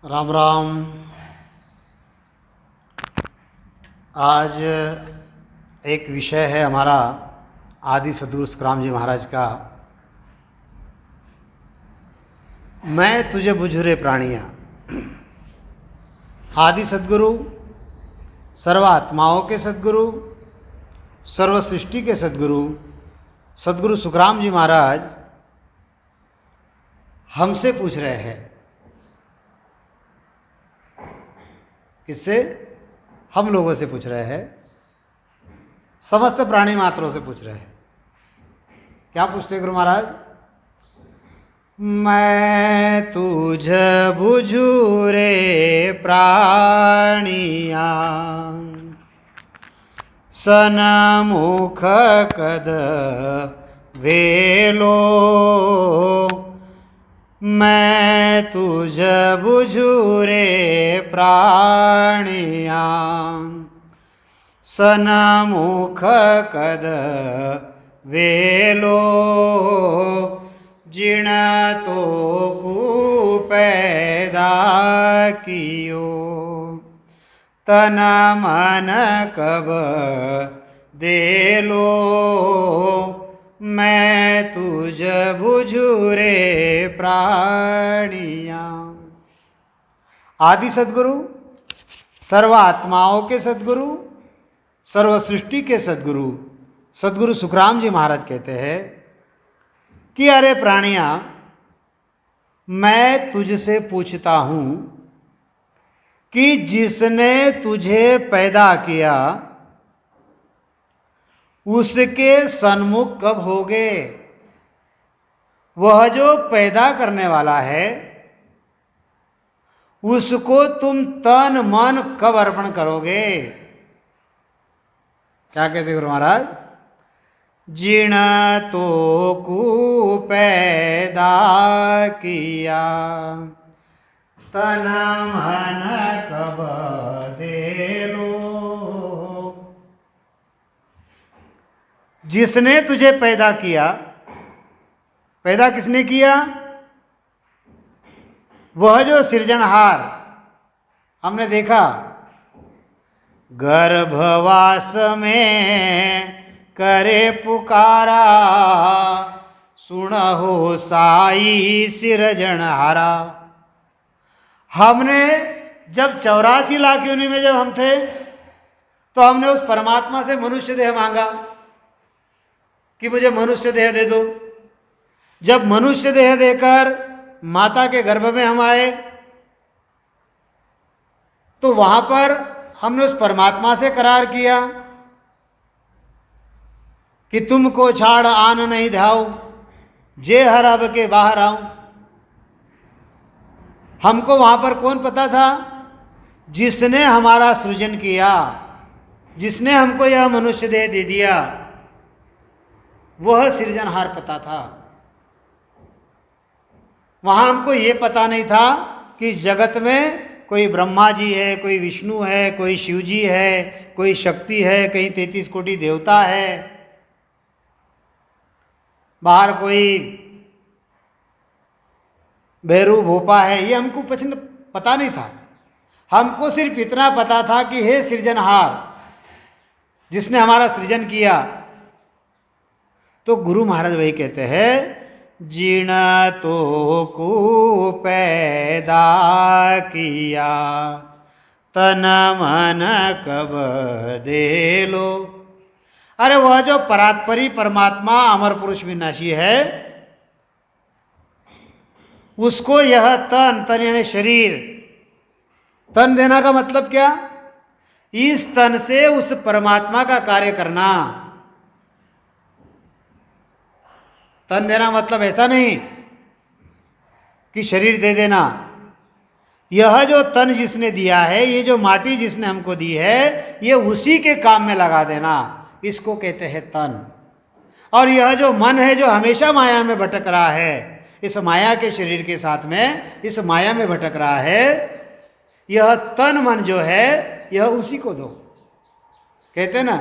राम राम। आज एक विषय है हमारा आदि सद्गुरु सुखराम जी महाराज का, मैं तुझे बुझू रे प्राणिया। आदि सद्गुरु, सर्व आत्माओं के सद्गुरु, सर्व सृष्टि के सद्गुरु सद्गुरु सुखराम जी महाराज हमसे पूछ रहे हैं। किससे? हम लोगों से पूछ रहे हैं, समस्त प्राणी मात्रों से पूछ रहे हैं। क्या पूछते गुरु महाराज? मैं तुझ बुझू रे प्राणिया, सनमुख कद वेलो। मैं तुझ बुझू रे प्राणिया, सनमुख कद वेलो। जिण तो कु पैदा कियो, तन मन कब देलो। मैं तुझ बुझू रे प्राणिया। आदि सद्गुरु, सर्व आत्माओं के सद्गुरु, सर्व सृष्टि के सद्गुरु सद्गुरु सुखराम जी महाराज कहते हैं कि अरे प्राणिया, मैं तुझसे पूछता हूं कि जिसने तुझे पैदा किया उसके सन्मुख कब होगे? वह जो पैदा करने वाला है उसको तुम तन मन कब अर्पण करोगे? क्या कहते गुरु महाराज? जिण तो कु पैदा किया, तन मन कब देलो। जिसने तुझे पैदा किया, पैदा किसने किया? वह जो सृजनहार। हमने देखा गर्भवास में करे पुकारा, सुनहो साई सृजनहारा। हमने जब 84 लाख योनि में जब हम थे तो हमने उस परमात्मा से मनुष्य देह मांगा कि मुझे मनुष्य देह दे दो। जब मनुष्य देह देकर माता के गर्भ में हम आए तो वहां पर हमने उस परमात्मा से करार किया कि तुमको छाड़ आन नहीं धाऊं, जे हर अब के बाहर आऊं। हमको वहां पर कौन पता था? जिसने हमारा सृजन किया, जिसने हमको यह मनुष्य देह दे दिया, वह सृजनहार पता था। वहां हमको ये पता नहीं था कि जगत में कोई ब्रह्मा जी है, कोई विष्णु है, कोई शिव जी है, कोई शक्ति है, कहीं 33 कोटि देवता है, बाहर कोई भैरू भोपा है। ये हमको पता नहीं था। हमको सिर्फ इतना पता था कि हे सृजनहार, जिसने हमारा सृजन किया। तो गुरु महाराज वही कहते हैं, जिण तो कु पैदा किया, तन मन कब देलो। अरे वह जो परात्परी परमात्मा अमर पुरुष विनाशी है, उसको यह तन यानी शरीर, तन देना का मतलब क्या? इस तन से उस परमात्मा का कार्य करना। तन देना मतलब ऐसा नहीं कि शरीर दे देना। यह जो तन जिसने दिया है, ये जो माटी जिसने हमको दी है, ये उसी के काम में लगा देना, इसको कहते हैं तन। और यह जो मन है जो हमेशा माया में भटक रहा है, इस माया के शरीर के साथ में इस माया में भटक रहा है, यह तन मन जो है यह उसी को दो। कहते ना,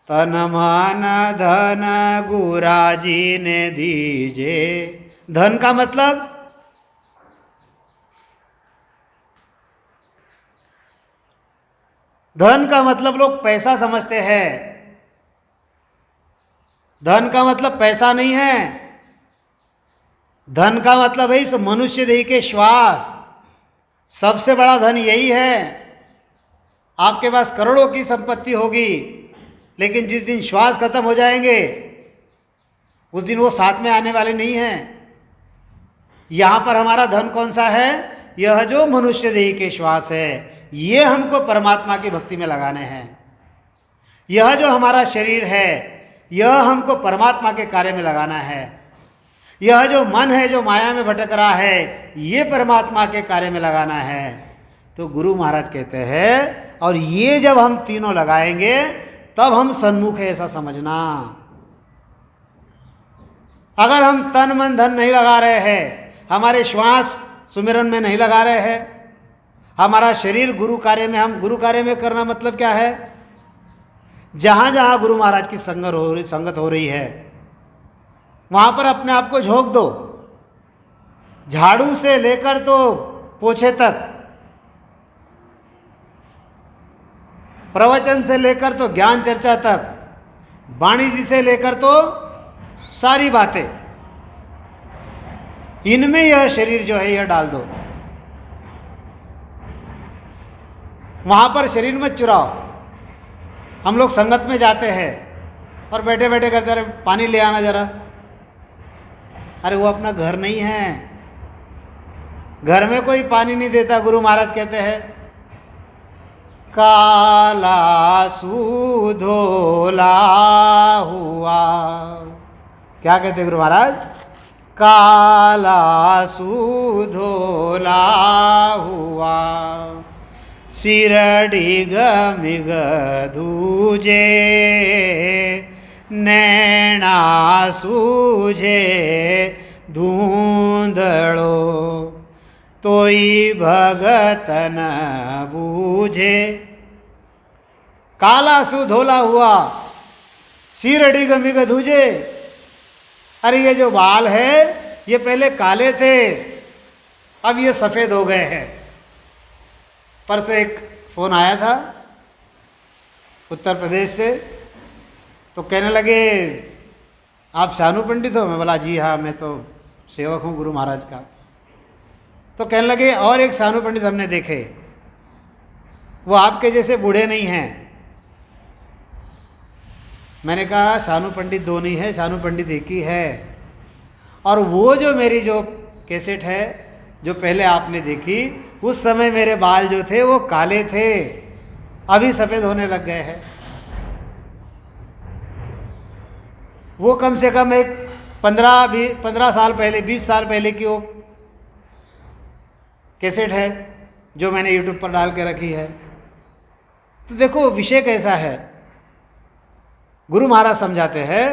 तन मन धन गुराजी ने दीजे। धन का मतलब धन का मतलब लोग पैसा समझते हैं। धन का मतलब पैसा नहीं है। धन का मतलब है इस मनुष्य देह के श्वास। सबसे बड़ा धन यही है। आपके पास करोड़ों की संपत्ति होगी, लेकिन जिस दिन श्वास खत्म हो जाएंगे उस दिन वो साथ में आने वाले नहीं हैं। यहां पर हमारा धन कौन सा है? यह जो मनुष्य देह के श्वास है, ये हमको परमात्मा की भक्ति में लगाने हैं। यह जो हमारा शरीर है, यह हमको परमात्मा के कार्य में लगाना है। यह जो मन है जो माया में भटक रहा है, ये परमात्मा के कार्य में लगाना है। तो गुरु महाराज कहते हैं, और ये जब हम तीनों लगाएंगे तब हम सन्मुख है, ऐसा समझना। अगर हम तन मन धन नहीं लगा रहे हैं, हमारे श्वास सुमिरन में नहीं लगा रहे हैं, हमारा शरीर गुरु कार्य में, हम गुरु कार्य में करना मतलब क्या है? जहां जहां गुरु महाराज की संगत हो रही है वहां पर अपने आप को झोंक दो। झाड़ू से लेकर तो पोछे तक, प्रवचन से लेकर तो ज्ञान चर्चा तक, वाणी जी से लेकर तो सारी बातें, इनमें यह शरीर जो है यह डाल दो। वहां पर शरीर मत चुराओ। हम लोग संगत में जाते हैं और बैठे बैठे करते रहे, पानी ले आना जरा। अरे वो अपना घर नहीं है, घर में कोई पानी नहीं देता। गुरु महाराज कहते हैं, काला सुधोला हुआ। क्या कहते गुरु महाराज? काला सुधोला हुआ, सिरडिग मिग दूजे, नैना सूझे धूंधड़ो, तोई भगतन बूझे। काला सुधोला हुआ, सिरडिग मिग दूजे। अरे ये जो बाल है ये पहले काले थे, अब ये सफ़ेद हो गए हैं। परसों एक फ़ोन आया था उत्तर प्रदेश से, तो कहने लगे आप शानू पंडित हो? मैं बोला जी हाँ, मैं तो सेवक हूँ गुरु महाराज का। तो कहने लगे और एक शानू पंडित हमने देखे, वो आपके जैसे बूढ़े नहीं हैं। मैंने कहा शानू पंडित दो नहीं है, शानू पंडित एक ही है। और वो जो मेरी जो कैसेट है जो पहले आपने देखी, उस समय मेरे बाल जो थे वो काले थे, अभी सफ़ेद होने लग गए हैं। वो कम से कम एक 15 साल पहले, 20 साल पहले की वो कैसेट है जो मैंने यूट्यूब पर डाल के रखी है। तो देखो विषय कैसा है। गुरु महाराज समझाते हैं,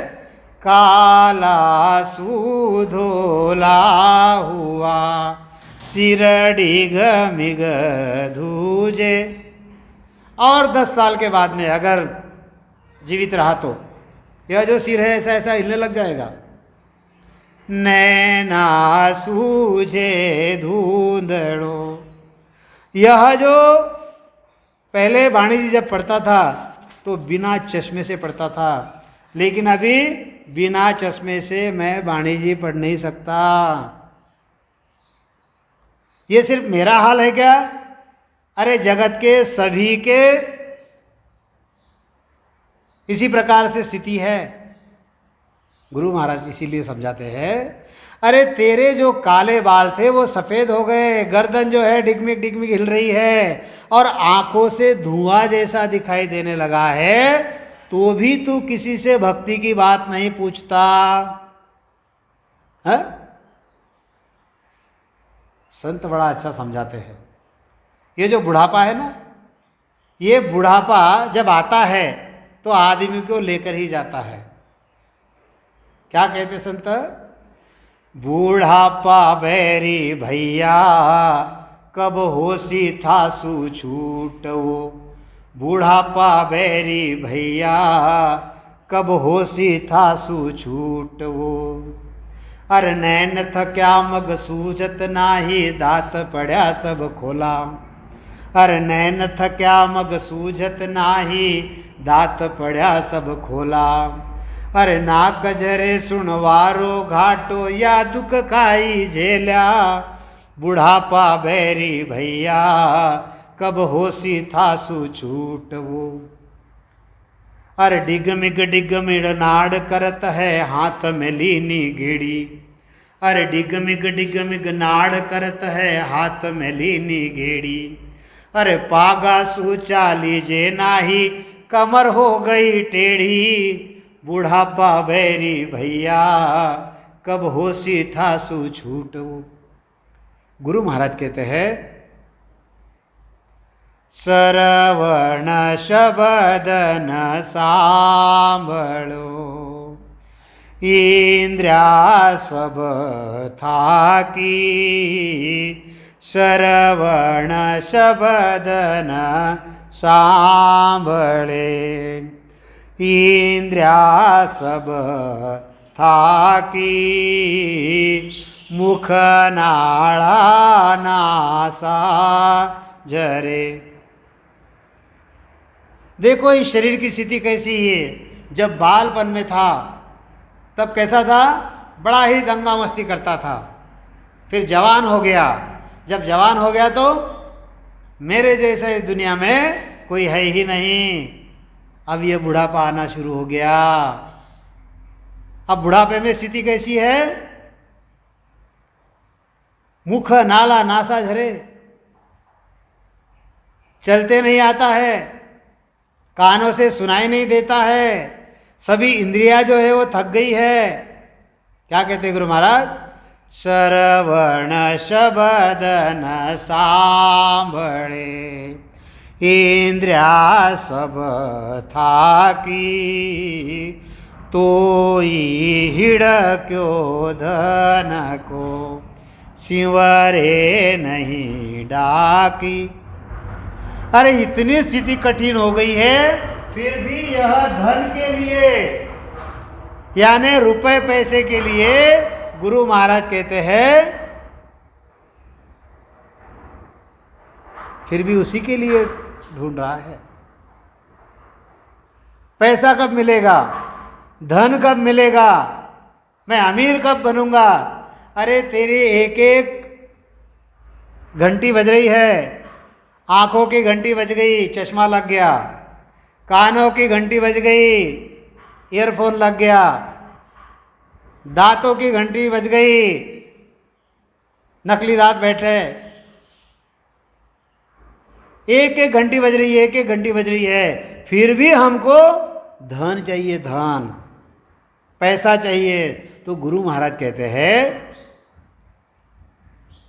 काला सुधोला हुआ, सिरडिग मिग धूजे। और 10 साल के बाद में अगर जीवित रहा तो यह जो सिर है ऐसा ऐसा हिलने लग जाएगा। नैना सूझे धूंधड़ो। यह जो पहले वाणी जी जब पढ़ता था तो बिना चश्मे से पढ़ता था, लेकिन अभी बिना चश्मे से मैं वाणी जी पढ़ नहीं सकता। ये सिर्फ मेरा हाल है क्या? अरे जगत के सभी के इसी प्रकार से स्थिति है। गुरु महाराज इसीलिए समझाते हैं, अरे तेरे जो काले बाल थे वो सफ़ेद हो गए, गर्दन जो है डिगमिग डिगमिग हिल रही है और आंखों से धुआं जैसा दिखाई देने लगा है, तो भी तू किसी से भक्ति की बात नहीं पूछता है? संत बड़ा अच्छा समझाते हैं। ये जो बुढ़ापा है ना, ये बुढ़ापा जब आता है तो आदमी को लेकर ही जाता है। क्या कहते संत? बूढ़ापा बैरी भैया, कब होशी था सु छूटो। बूढ़ापा बैरी भैया, कब होशी था सु छूटो। अर नैन थक्या मग सूझत नाही, दात पड़ा सब खोला। अरे नैन थक्या मग सूझत नाही, दात पड्या सब खोला। अरे नाक जरे सुणवारो घाटो, या दुख खाई झेल्या। बुढ़ापा बैरी भैया, कब होसी थासु छूट वो। अरे डिगमिग नाड़ करत है, हाथ में लीनी गेड़ी। अरे डिगमिग नाड़ करत है, हाथ में लीनी गेड़ी। अरे पागा सूचा लीजे नाही, कमर हो गई टेढ़ी। बुढ़ापा बैरी भैया, कब होसी थासु छूट वो। गुरु महाराज कहते हैं, सरवण शबदन सांभळो, इंद्रिया सब थाकी। सरवण शबदन सांभळे, इंद्रिया सब थाकी। मुख नाड़ा नासा जरे। देखो इस शरीर की स्थिति कैसी है। जब बालपन में था तब कैसा था, बड़ा ही दंगा मस्ती करता था। फिर जवान हो गया, जब जवान हो गया तो मेरे जैसा इस दुनिया में कोई है ही नहीं। अब ये बुढ़ापा आना शुरू हो गया। अब बुढ़ापे में स्थिति कैसी है, मुख नाला नासा झरे, चलते नहीं आता है, कानों से सुनाई नहीं देता है, सभी इंद्रियां जो है वो थक गई है। क्या कहते हैं गुरु महाराज, श्रवण शबदन सांभळे, इंद्रिया सब थाकी। तोई हिड़क्यो धन को, सिंवरे नहीं डाकी। अरे इतनी स्थिति कठिन हो गई है, फिर भी यह धन के लिए, यानी रुपए पैसे के लिए गुरु महाराज कहते हैं, फिर भी उसी के लिए ढूंढ रहा है। पैसा कब मिलेगा, धन कब मिलेगा, मैं अमीर कब बनूंगा। अरे तेरी एक एक घंटी बज रही है, आंखों की घंटी बज गई, चश्मा लग गया, कानों की घंटी बज गई, ईयरफोन लग गया, दांतों की घंटी बज गई, नकली दांत बैठे, एक एक घंटी बज रही है, एक एक घंटी बज रही है, फिर भी हमको धन चाहिए, धन पैसा चाहिए। तो गुरु महाराज कहते हैं,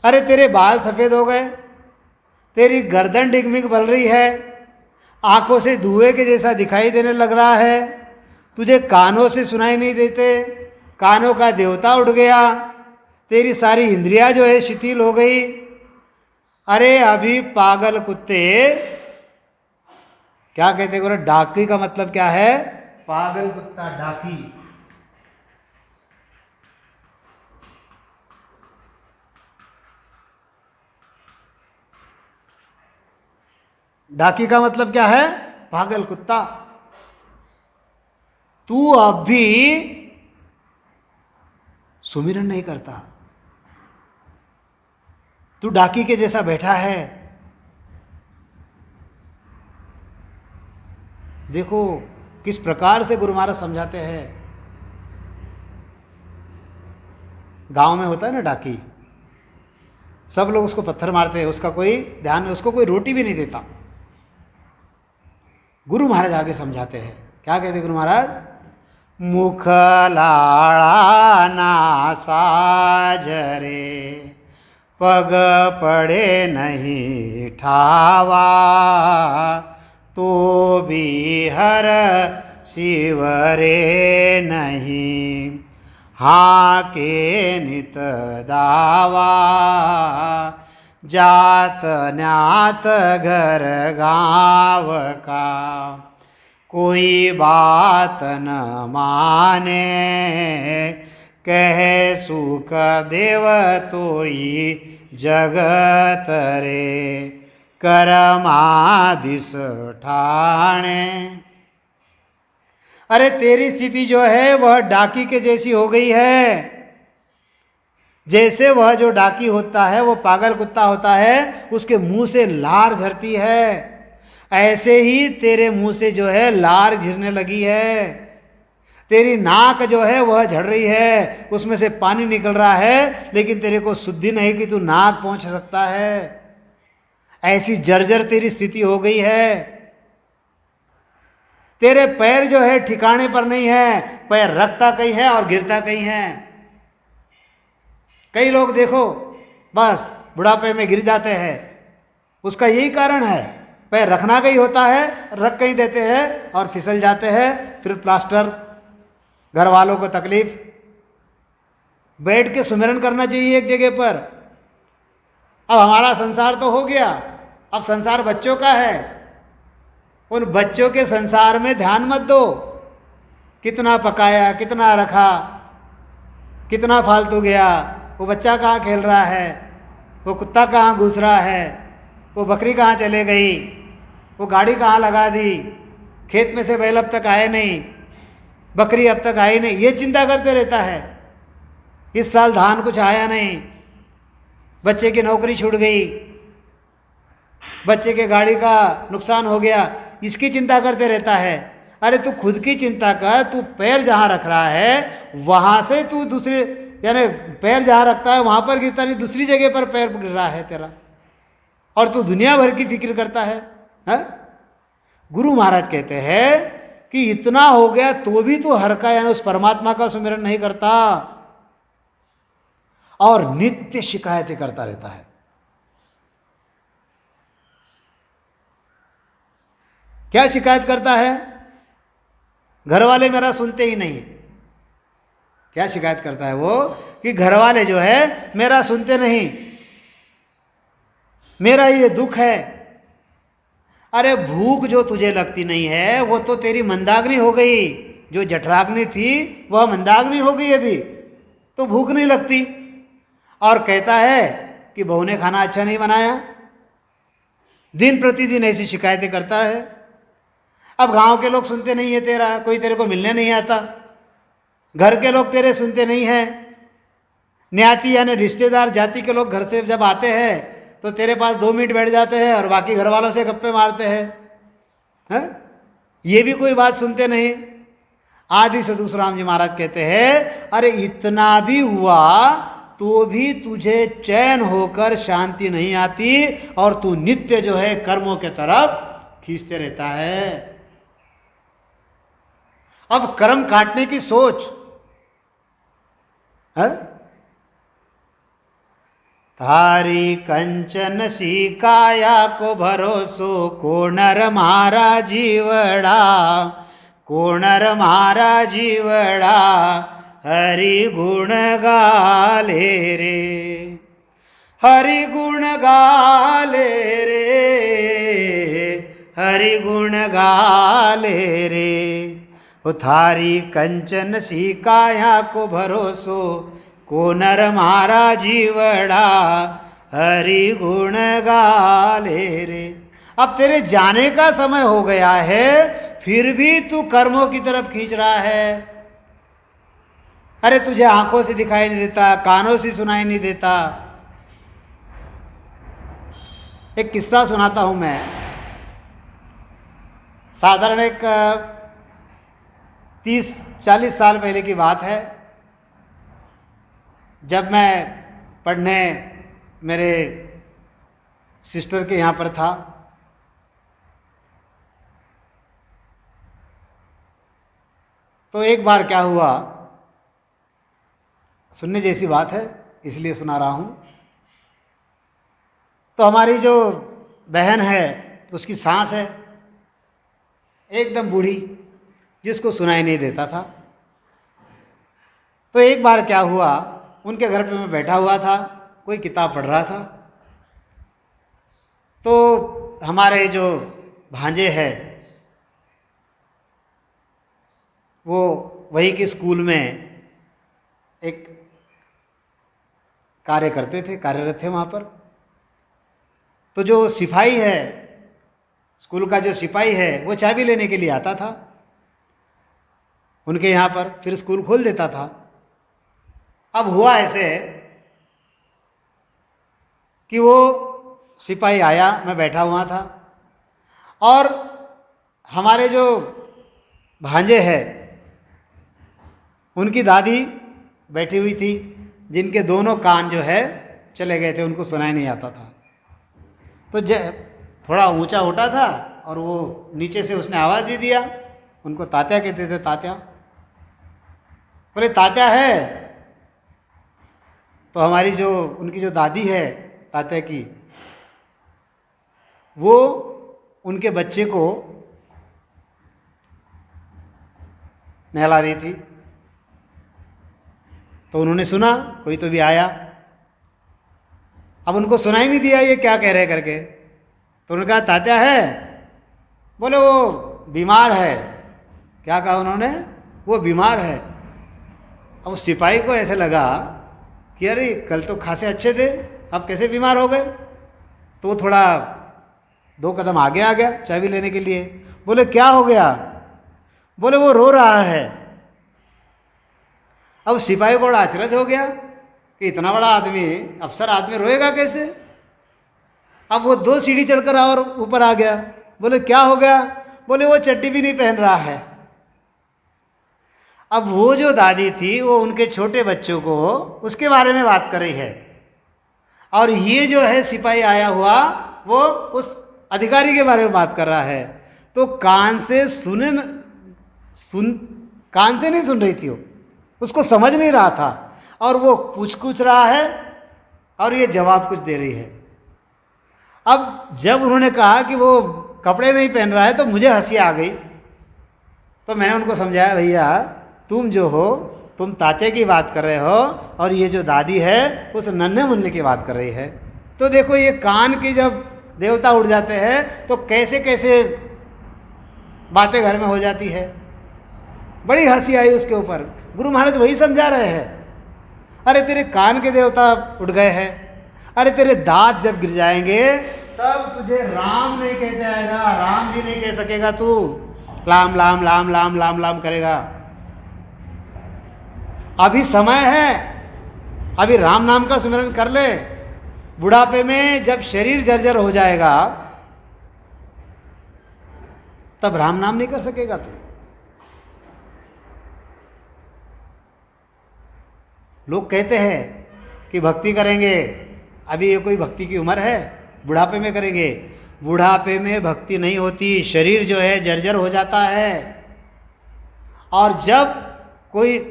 अरे तेरे बाल सफेद हो गए, तेरी गर्दन डिगमिग बल रही है, आंखों से धुएं के जैसा दिखाई देने लग रहा है, तुझे कानों से सुनाई नहीं देते, कानों का देवता उठ गया, तेरी सारी इंद्रियां जो है शिथिल हो गई। अरे अभी पागल कुत्ते, क्या कहते हैं, डाकी का मतलब क्या है, पागल कुत्ता, डाकी। डाकी का मतलब क्या है, पागल कुत्ता। तू अब भी सुमिरन नहीं करता, तू डाकी के जैसा बैठा है। देखो किस प्रकार से गुरु महाराज समझाते हैं। गांव में होता है ना डाकी, सब लोग उसको पत्थर मारते हैं, उसका कोई ध्यान नहीं, उसको कोई रोटी भी नहीं देता। गुरु महाराज आगे समझाते हैं, क्या कहते हैं गुरु महाराज, मुख लाड़ा नासा झरे, पग पड़े नहीं ठावा, तो भी हर शिवरे नहीं, हाँ के नित दावा, जात न्यात घर गाँव का, कोई बात न माने, कहे सुख देव तोई जगत रे, करमादिस ठाणे। अरे तेरी स्थिति जो है वह डाकी के जैसी हो गई है। जैसे वह जो डाकी होता है, वो पागल कुत्ता होता है, उसके मुंह से लार झरती है, ऐसे ही तेरे मुंह से जो है लार झरने लगी है। तेरी नाक जो है वह झड़ रही है, उसमें से पानी निकल रहा है, लेकिन तेरे को शुद्धि नहीं कि तू नाक पहुंच सकता है। ऐसी जर्जर तेरी स्थिति हो गई है। तेरे पैर जो है ठिकाने पर नहीं है, पैर रखता कहीं है और गिरता कहीं है। कई लोग देखो बस बुढ़ापे में गिर जाते हैं, उसका यही कारण है, पैर रखना कहीं होता है, रख कहीं देते हैं और फिसल जाते हैं, फिर प्लास्टर, घर वालों को तकलीफ। बैठ के सुमिरन करना चाहिए एक जगह पर। अब हमारा संसार तो हो गया, अब संसार बच्चों का है। उन बच्चों के संसार में ध्यान मत दो, कितना पकाया, कितना रखा, कितना फालतू गया, वो बच्चा कहाँ खेल रहा है, वो कुत्ता कहाँ घुस रहा है, वो बकरी कहाँ चले गई, वो गाड़ी कहाँ लगा दी, खेत में से बैल अब तक आए नहीं, बकरी अब तक आई नहीं, ये चिंता करते रहता है। इस साल धान कुछ आया नहीं, बच्चे की नौकरी छूट गई, बच्चे के गाड़ी का नुकसान हो गया, इसकी चिंता करते रहता है। अरे तू खुद की चिंता कर, तू पैर जहाँ रख रहा है वहाँ से तू दूसरे, यानी पैर जहाँ रखता है वहाँ पर गिरता नहीं, दूसरी जगह पर पैर गिर रहा है तेरा, और तू दुनिया भर की फिक्र करता है, हा? गुरु महाराज कहते हैं कि इतना हो गया तो भी तू हर का यानी उस परमात्मा का सुमिरन नहीं करता और नित्य शिकायतें करता रहता है। क्या शिकायत करता है? घर वाले मेरा सुनते ही नहीं। क्या शिकायत करता है वो? कि घर वाले जो है मेरा सुनते नहीं, मेरा ये दुख है। अरे भूख जो तुझे लगती नहीं है वो तो तेरी मंदाग्नि हो गई, जो जठराग्नि थी वह मंदाग्नि हो गई, अभी तो भूख नहीं लगती। और कहता है कि बहू ने खाना अच्छा नहीं बनाया, दिन प्रतिदिन ऐसी शिकायतें करता है। अब गांव के लोग सुनते नहीं है तेरा, कोई तेरे को मिलने नहीं आता, घर के लोग तेरे सुनते नहीं है, न्याती यानी रिश्तेदार जाति के लोग घर से जब आते हैं तो तेरे पास 2 मिनट बैठ जाते हैं और बाकी घर वालों से गप्पे मारते हैं, ये भी कोई बात सुनते नहीं। आदि सदुसराम जी महाराज कहते हैं अरे इतना भी हुआ तो भी तुझे चैन होकर शांति नहीं आती और तू नित्य जो है कर्मों के तरफ खींचते रहता है। अब कर्म काटने की सोच है? थारी कंचन सी काया को भरोसो, को नर मारा जीवड़ा, को नर मारा जीवड़ा, हरि गुण गाले रे, हरि गुण गाले रे, हरि गुण गाले रे। ओ थारी कंचन सी काया को भरोसो, को नर मारा जीवड़ा, हरि गुण गाले रे। अब तेरे जाने का समय हो गया है, फिर भी तू कर्मों की तरफ खींच रहा है। अरे तुझे आंखों से दिखाई नहीं देता, कानों से सुनाई नहीं देता। एक किस्सा सुनाता हूं मैं। साधारण एक 30-40 साल पहले की बात है, जब मैं पढ़ने मेरे सिस्टर के यहाँ पर था। तो एक बार क्या हुआ, सुनने जैसी बात है इसलिए सुना रहा हूँ। तो हमारी जो बहन है उसकी सास है एकदम बूढ़ी, जिसको सुनाई नहीं देता था। तो एक बार क्या हुआ, उनके घर पे मैं बैठा हुआ था, कोई किताब पढ़ रहा था। तो हमारे जो भांजे हैं वो वही के स्कूल में एक कार्य करते थे, कार्यरत थे वहाँ पर। तो जो सिपाही है, स्कूल का जो सिपाही है, वो चाबी लेने के लिए आता था उनके यहाँ पर, फिर स्कूल खोल देता था। अब हुआ ऐसे कि वो सिपाही आया, मैं बैठा हुआ था, और हमारे जो भांजे हैं उनकी दादी बैठी हुई थी, जिनके दोनों कान जो है चले गए थे, उनको सुनाई नहीं आता था। तो थोड़ा ऊंचा उठा था और वो नीचे से उसने आवाज़ दे दिया। उनको तात्या कहते थे, तात्या। बोले तात्या है? तो हमारी जो उनकी जो दादी है तात्या की, वो उनके बच्चे को नहला रही थी। तो उन्होंने सुना कोई तो भी आया। अब उनको सुनाई नहीं दिया ये क्या कह रहे करके, तो उन्होंने कहा तात्या है? बोले वो बीमार है। क्या कहा उन्होंने? वो बीमार है। अब उस सिपाही को ऐसे लगा कि अरे कल तो खासे अच्छे थे, अब कैसे बीमार हो गए। तो वो थोड़ा 2 कदम आगे आ गया चाबी लेने के लिए। बोले क्या हो गया? बोले वो रो रहा है। अब सिपाही को बड़ा आश्चर्य हो गया कि इतना बड़ा आदमी, अफसर आदमी, रोएगा कैसे। अब वो 2 सीढ़ी चढ़कर और ऊपर आ गया। बोले क्या हो गया? बोले वो चड्डी भी नहीं पहन रहा है। अब वो जो दादी थी वो उनके छोटे बच्चों को उसके बारे में बात कर रही है, और ये जो है सिपाही आया हुआ वो उस अधिकारी के बारे में बात कर रहा है। तो कान से कान से नहीं सुन रही थी वो, उसको समझ नहीं रहा था, और वो पूछ रहा है और ये जवाब कुछ दे रही है। अब जब उन्होंने कहा कि वो कपड़े नहीं पहन रहा है तो मुझे हंसी आ गई। तो मैंने उनको समझाया, भैया तुम जो हो, तुम तात्या की बात कर रहे हो, और ये जो दादी है उस नन्हे मुन्ने की बात कर रही है। तो देखो ये कान की जब देवता उड़ जाते हैं तो कैसे कैसे बातें घर में हो जाती है। बड़ी हंसी आई उसके ऊपर। गुरु महाराज वही समझा रहे हैं, अरे तेरे कान के देवता उड़ गए हैं, अरे तेरे दांत जब गिर जाएंगे तब तुझे राम नहीं कहते आएगा, राम भी नहीं कह सकेगा, तू लाम लाम लाम लाम लाम लाम करेगा। अभी समय है, अभी राम नाम का सुमिरन कर ले। बुढ़ापे में जब शरीर जर्जर हो जाएगा तब राम नाम नहीं कर सकेगा तू। लोग कहते हैं कि भक्ति करेंगे, अभी ये कोई भक्ति की उम्र है, बुढ़ापे में करेंगे। बुढ़ापे में भक्ति नहीं होती, शरीर जो है जर्जर हो जाता है। और जब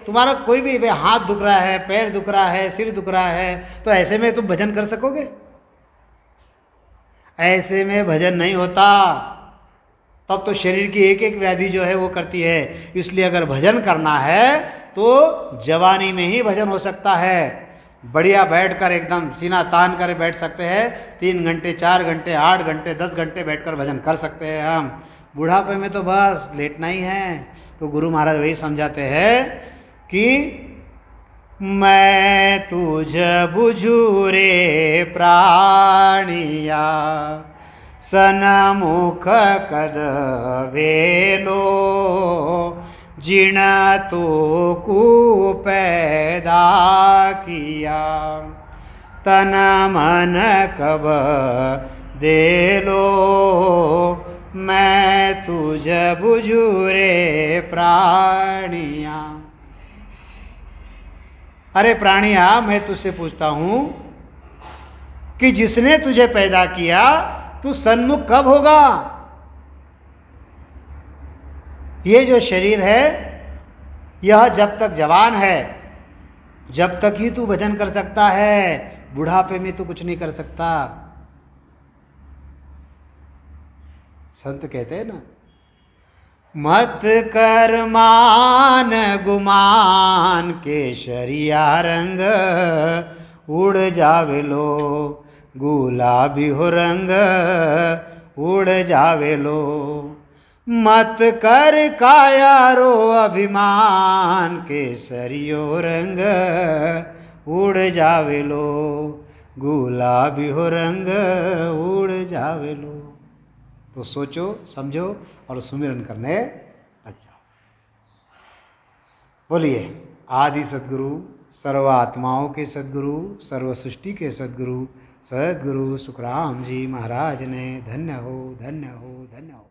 तुम्हारा कोई भी हाथ दुख रहा है, पैर दुख रहा है, सिर दुख रहा है, तो ऐसे में तुम भजन कर सकोगे? ऐसे में भजन नहीं होता। तब तो शरीर की एक एक व्याधि जो है वो करती है। इसलिए अगर भजन करना है तो जवानी में ही भजन हो सकता है। बढ़िया बैठकर एकदम सीना तान कर बैठ सकते हैं, 3 घंटे 4 घंटे 8 घंटे 10 घंटे बैठकर भजन कर सकते हैं हम। बुढ़ापे में तो बस लेटना ही है। तो गुरु महाराज वही समझाते हैं कि मैं तुझ बुझू रे प्राणिया, सनमुख कद वेलो, जिण तो को पैदा किया, तन मन कब दे लो, मैं तुझ बुझू रे प्राणिया। अरे प्राणिया, मैं तुझसे पूछता हूं कि जिसने तुझे पैदा किया तू सन्मुख कब होगा? ये जो शरीर है यह जब तक जवान है जब तक ही तू भजन कर सकता है, बुढ़ापे में तू कुछ नहीं कर सकता। संत कहते हैं ना, मत कर मान गुमान केशरिया रंग, उड़ जावे लो गुलाबी हो रंग, उड़ जावे लो। मत कर कायारो अभिमान केसरियो रंग, उड़ जावे लो गुलाबी हो रंग उड़ जावेलो। तो सोचो समझो और सुमिरन करने लग जाओ। बोलिए आदि सद्गुरु, सर्व आत्माओं के सद्गुरु, सर्व सृष्टि के सद्गुरु, सद्गुरु सुखराम जी महाराज ने धन्य हो, धन्य हो, धन्य हो।